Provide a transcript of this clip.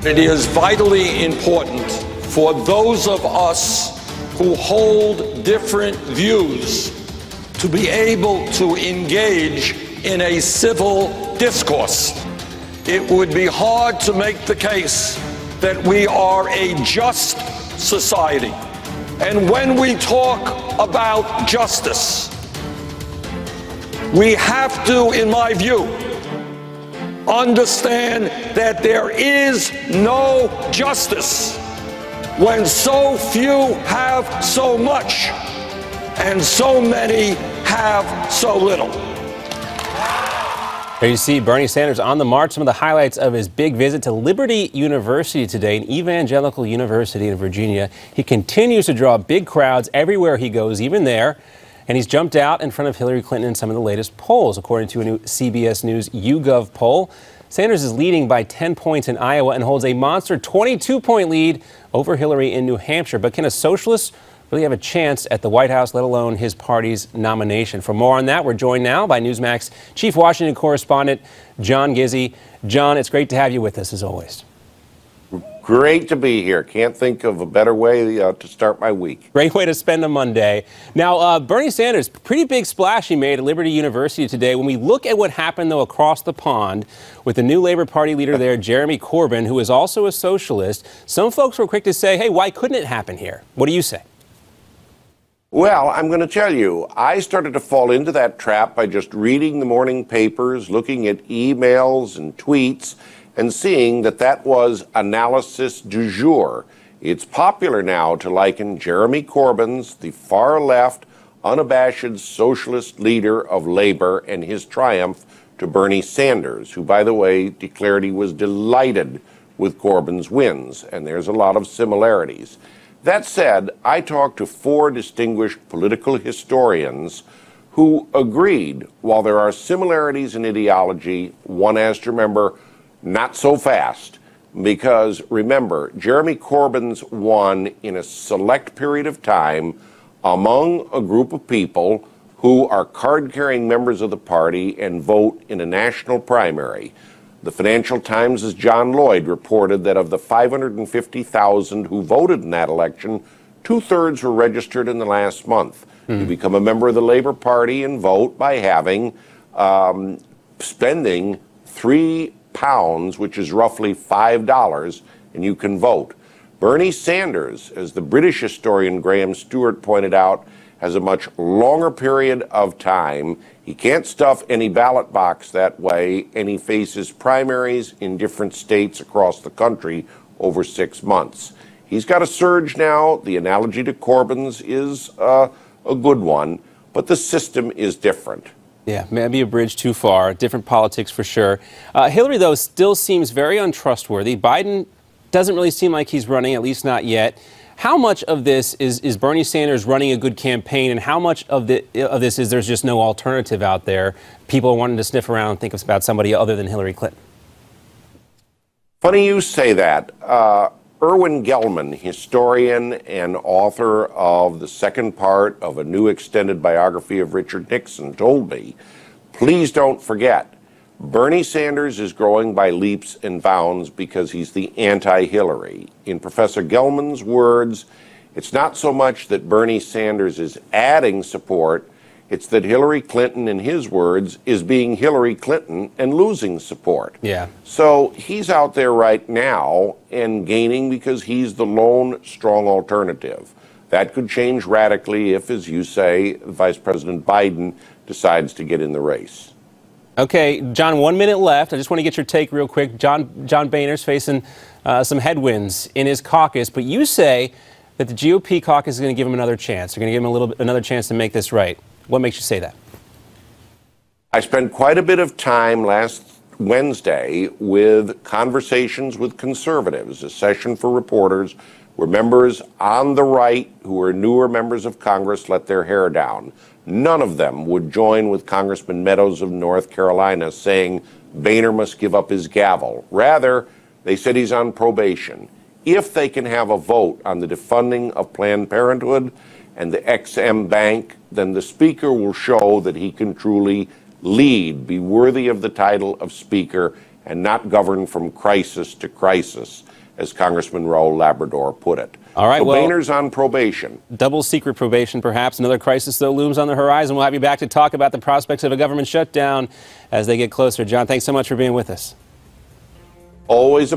It is vitally important for those of us who hold different views to be able to engage in a civil discourse. It would be hard to make the case that we are a just society. And when we talk about justice, we have to, in my view, understand that there is no justice when so few have so much and so many have so little. There you see Bernie Sanders on the march. Some of the highlights of his big visit to Liberty University today, an evangelical university in Virginia. He continues to draw big crowds everywhere he goes, even there. And he's jumped out in front of Hillary Clinton in some of the latest polls. According to a new CBS News YouGov poll, Sanders is leading by 10 points in Iowa and holds a monster 22-point lead over Hillary in New Hampshire. But can a socialist really have a chance at the White House, let alone his party's nomination? For more on that, we're joined now by Newsmax Chief Washington correspondent John Gizzi. John, it's great to have you with us as always. Great to be here. Can't think of a better way to start my week. Great way to spend a Monday. Now, Bernie Sanders, pretty big splash he made at Liberty University today. When we look at what happened, though, across the pond with the new Labor Party leader there, Jeremy Corbyn, who is also a socialist, some folks were quick to say, hey, why couldn't it happen here? What do you say? Well, I'm going to tell you, I started to fall into that trap by just reading the morning papers, looking at emails and tweets, and seeing that that was analysis du jour. It's popular now to liken Jeremy Corbyn's, the far-left, unabashed socialist leader of Labor, and his triumph to Bernie Sanders, who, by the way, declared he was delighted with Corbyn's wins, and there's a lot of similarities. That said, I talked to 4 distinguished political historians who agreed, while there are similarities in ideology, one has to remember, not so fast, because remember, Jeremy Corbyn's won in a select period of time among a group of people who are card-carrying members of the party and vote in a national primary. The Financial Times' John Lloyd reported that of the 550,000 who voted in that election, 2/3 were registered in the last month. You become a member of the Labor Party and vote by having spending £3, which is roughly $5, and you can vote. Bernie Sanders, as the British historian Graham Stewart pointed out, has a much longer period of time. He can't stuff any ballot box that way, and he faces primaries in different states across the country over 6 months. He's got a surge now. The analogy to Corbyn's is a good one, but the system is different. Yeah, maybe a bridge too far. Different politics for sure. Hillary, though, still seems very untrustworthy. Biden doesn't really seem like he's running, at least not yet. How much of this is Bernie Sanders running a good campaign, and how much of this is there's just no alternative out there? People are wanting to sniff around and think about somebody other than Hillary Clinton. Funny you say that. Erwin Gelman, historian and author of the second part of a new extended biography of Richard Nixon, told me, please don't forget, Bernie Sanders is growing by leaps and bounds because he's the anti-Hillary. In Professor Gelman's words, it's not so much that Bernie Sanders is adding support, it's that Hillary Clinton, in his words, is being Hillary Clinton and losing support. Yeah. So he's out there right now and gaining because he's the lone strong alternative. That could change radically if, as you say, Vice President Biden decides to get in the race. Okay, John, 1 minute left. I just want to get your take real quick. John Boehner's facing some headwinds in his caucus, but you say that the GOP caucus is going to give him another chance. They're going to give him another chance to make this right. What makes you say that? I spent quite a bit of time last Wednesday with conversations with conservatives, a session for reporters where members on the right who are newer members of Congress let their hair down. None of them would join with Congressman Meadows of North Carolina saying Boehner must give up his gavel. Rather, they said he's on probation. If they can have a vote on the defunding of Planned Parenthood and the XM Bank, then the Speaker will show that he can truly lead, be worthy of the title of Speaker, and not govern from crisis to crisis, as Congressman Raul Labrador put it. All right, so well, Boehner's on probation. Double secret probation, perhaps. Another crisis, though, looms on the horizon. We'll have you back to talk about the prospects of a government shutdown as they get closer. John, thanks so much for being with us. Always a